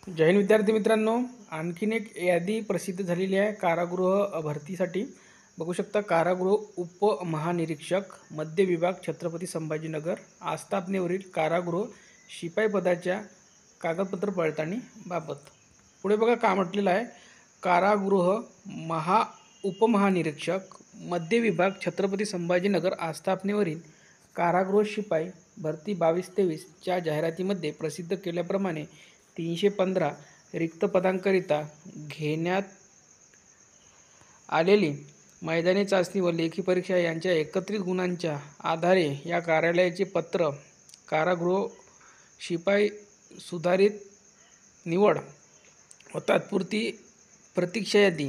जय हिंद विद्यार्थी मित्रांनो, आणखीन एक यादी प्रसिद्ध झालेली आहे कारागृह भरतीसाठी। बघू शकता, कारागृह उपमहानिरीक्षक मध्य विभाग छत्रपती संभाजीनगर आस्थापनेवरील कारागृह शिपाई पदाच्या कागदपत्र पडताळणी बाबत। पुढे बघा काय म्हटलेलं आहे, कारागृह उपमहानिरीक्षक मध्य विभाग छत्रपती संभाजीनगर आस्थापनेवरील कारागृह शिपाई भरती 22-23 च्या जाहिरातीमध्ये प्रसिद्ध केल्याप्रमाणे 315 रिक्त पदांकरिता घेण्यात आलेली मैदानी चाचणी व लेखी परीक्षा यांच्या एकत्रित गुणांच्या आधारे या कार्यालयाचे पत्र कारागृह शिपाई सुधारित निवड व तात्पुरती प्रतीक्षा यादी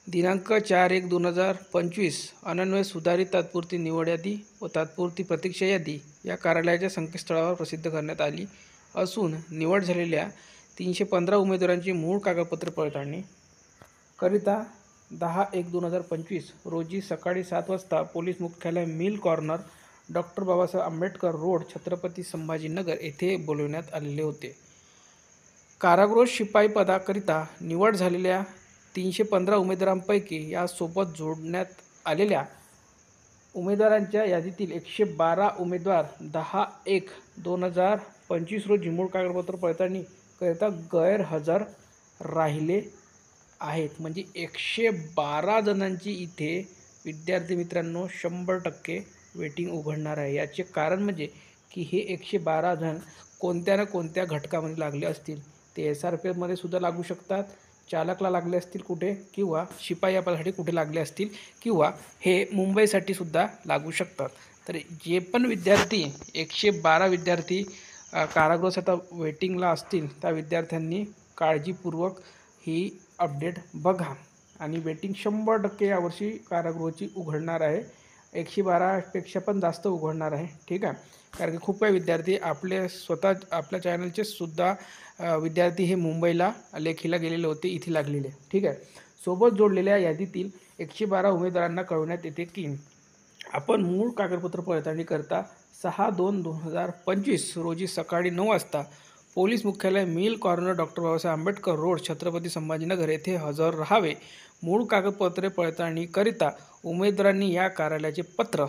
दिनांक 4/1/2025 अनन्वय सुधारित तात्पुरती निवड यादी व तात्पुरती प्रतीक्षा यादी या कार्यालयाच्या संकेतस्थळावर प्रसिद्ध करण्यात आली असून निवड झालेल्या 315 उमेदवारांची मूळ कागदपत्र पडताळणी करिता 10/1/2025 रोजी सकाळी 7 वाजता पोलीस मुख्यालय mill corner doctor Babasaheb Ambedkar road Chhatrapati Sambhajinagar येथे बोलवण्यात आलेले होते। कारागृह शिपाई पदाकरिता निवड झालेल्या 315 उमेदवारांपैकी यासोबत जोडण्यात आलेल्या उमेदवारांच्या यादीतील 112 उमेदवार 10/1/2025 रोजी मूळ कागदपत्र पडताळणी करिता गैरहजर राहिले आहेत। म्हणजे 112 जणांची इथे विद्यार्थी मित्रांनो 100% वेटिंग उघडणार आहे। याचे कारण म्हणजे की हे 112 जण कोणत्या ना कोणत्या घटकामध्ये लागले असतील। ते SRPF मध्ये सुद्धा लागू शकतात, चालकला लागले असतील कुठे, किंवा शिपाई या पदासाठी कुठे लागले असतील, किंवा हे मुंबईसाठी सुद्धा लागू शकतात। तर जे पण विद्यार्थी 112 विद्यार्थी कारागृहासाठी वेटिंगला असतील त्या विद्यार्थ्यांनी काळजीपूर्वक ही अपडेट बघा आणि वेटिंग 100% यावर्षी कारागृहाची उघडणार आहे। 112 पेक्षा पण जास्त उघडणार आहे, ठीक आहे। कारण की खूप काही विद्यार्थी आपल्या चॅनलचे सुद्धा विद्यार्थी हे मुंबईला लेखीला गेलेले होते, इथे लागलेले, ठीक आहे। सोबत जोडलेल्या यादीतील 112 उमेदवारांना कळवण्यात येते की आपण मूळ कागदपत्र पडताळणी करता 6/2/2025 रोजी सकाळी 9 वाजता पोलीस मुख्यालय mill corner doctor Babasaheb Ambedkar road Chhatrapati Sambhajinagar येथे हजर राहावे। मूळ कागदपत्रे पडताळणी करिता उमेदवारांनी या कार्यालयाचे पत्र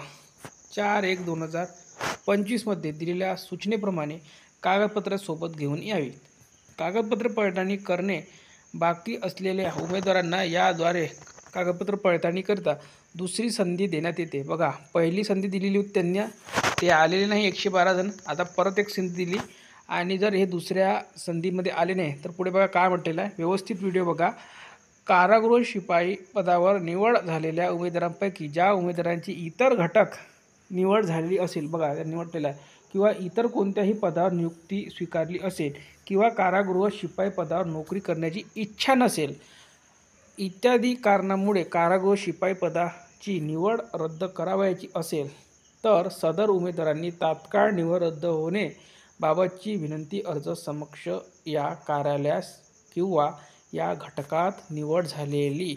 4/1/2025 मध्ये दिलेल्या सूचनेप्रमाणे कागदपत्रे सोबत घेऊन यावी। कागदपत्र पडताळणी करणे बाकी असलेल्या उमेदवारांना याद्वारे कागदपत्र पडताळणी करता दुसरी संधी देण्यात येते। बघा, पहिली संधी दिलेली होती त्यांना, ते आलेले नाही 112 जण, आता परत एक संधी दिली आणि जर हे दुसऱ्या संधीमध्ये आले नाही तर पुढे बघा काय म्हटलेलं आहे, व्यवस्थित व्हिडिओ बघा। कारागृह शिपाई पदावर निवड झालेल्या उमेदवारांपैकी ज्या उमेदवारांची इतर घटक निवड झालेली असेल, बघा निवडलेला आहे, किंवा इतर कोणत्याही पदावर नियुक्ती स्वीकारली असेल, किंवा कारागृह शिपाई पदावर नोकरी करण्याची इच्छा नसेल इत्यादी कारणामुळे कारागृह शिपाई पदाची निवड रद्द करावयाची असेल तर सदर उमेदवारांनी तात्काळ निवड रद्द होणे बाबतची विनंती अर्ज समक्ष या कार्यालयास किंवा या घटकात निवड झालेली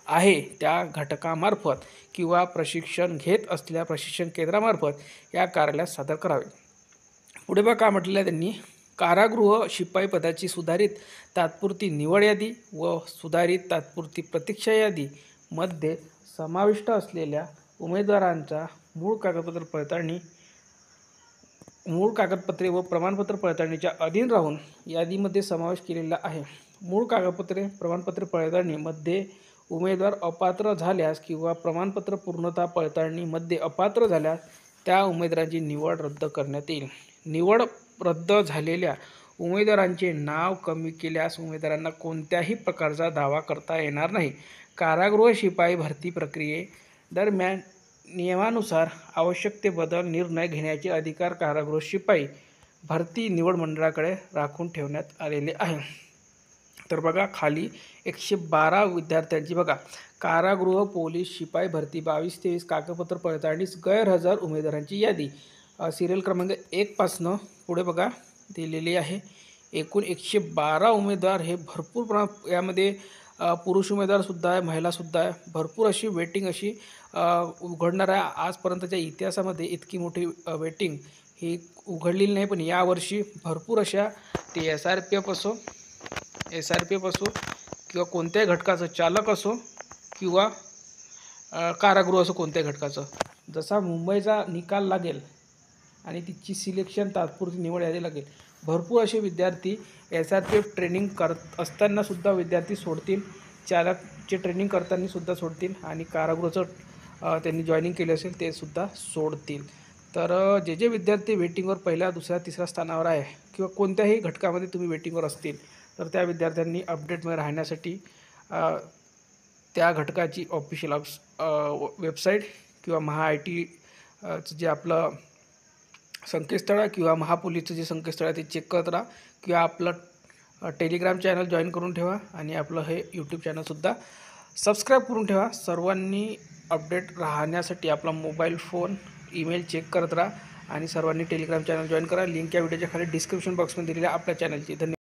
आहे त्या घटकामार्फत किंवा प्रशिक्षण घेत असलेल्या प्रशिक्षण केंद्रामार्फत या कार्यालयास सादर करावे। पुढे बघा काय म्हटलेलं आहे त्यांनी, कारागृह शिपाई पदाची सुधारित तात्पुरती निवड यादी व सुधारित तात्पुरती प्रतीक्षा यादी मध्ये समाविष्ट असलेल्या उमेदवारांचा मूळ कागदपत्रे व प्रमाणपत्र पडताळणीच्या अधीन राहून यादीमध्ये समावेश केलेला आहे। मूळ कागदपत्रे प्रमाणपत्र पडताळणीमध्ये उमेदवार अपात्र झाल्यास किंवा प्रमाणपत्र पूर्णता पडताळणीमध्ये अपात्र झाल्यास त्या उमेदवारांची निवड रद्द करण्यात येईल। निवड रद्द झालेल्या उमेदवारांचे नाव कमी केल्यास उमेदवारांना कोणत्याही प्रकारचा दावा करता येणार नाही। कारागृह शिपाई भरती प्रक्रियेदरम्यान नियमानुसार आवश्यक ते बदल निर्णय घेण्याचे अधिकार कारागृह शिपाई भरती निवड मंडळाकडे राखून ठेवण्यात आलेले आहे। तर बघा खाली 112 विद्यार्थ्यांची बघा कारागृह पोलीस शिपाई भरती 22-23 कागदपत्र पडताळणीस गैरहजर उमेदवारांची यादी सिरियल क्रमांक 1 पासून पुढे बघा दिलेली आहे। एकूण 112 उमेदवार हे भरपूर प्रमाणात, यामध्ये पुरुष उमेदवारसुद्धा आहे, महिलासुद्धा आहे, भरपूर अशी वेटिंग अशी उघडणार आहे। आजपर्यंतच्या इतिहासामध्ये इतकी मोठी वेटिंग ही उघडलेली नाही, पण यावर्षी भरपूर अशा ते SRPF असो SRPF असो किंवा कोणत्याही घटकाचं चालक असो किंवा कारागृह असो कोणत्याही घटकाचं, जसा मुंबईचा निकाल लागेल आणि तिची सिलेक्शन तात्पुरती निवड यादी लागेल, भरपूर असे विद्यार्थी SRPF ट्रेनिंग करत असतानासुद्धा विद्यार्थी सोडतील, चालकचे ट्रेनिंग करतानासुद्धा सोडतील आणि कारागृहाचं त्यांनी जॉईनिंग केले असेल ते सुद्धा सोडतील. तर जे जे विद्यार्थी वेटिंगवर पहिल्या, दुसऱ्या, तिसऱ्या स्थानावर आहे किंवा कोणत्याही घटकामध्ये तुम्ही वेटिंगवर असतील तर त्या विद्यार्थ्यांनी अपडेटमध्ये राहण्यासाठी त्या घटकाची ऑफिशियल वेबसाईट किंवा MHAIT जे आपलं संकेतस्थळ आहे किंवा महापोलीसचं जे संकेतस्थळ आहे ते चेक करत राहा किंवा आपलं टेलिग्राम चॅनल जॉईन करून ठेवा आणि आपलं हे यूट्यूब चॅनलसुद्धा सबस्क्राईब करून ठेवा. सर्वांनी अपडेट राहण्यासाठी आपला मोबाईल फोन, ईमेल चेक करत राहा आणि सर्वांनी टेलिग्राम चॅनल जॉईन करा. लिंक या व्हिडिओच्या खाली डिस्क्रिप्शन बॉक्समध्ये दिलेल्या आपल्या चॅनलची. धन्यवाद.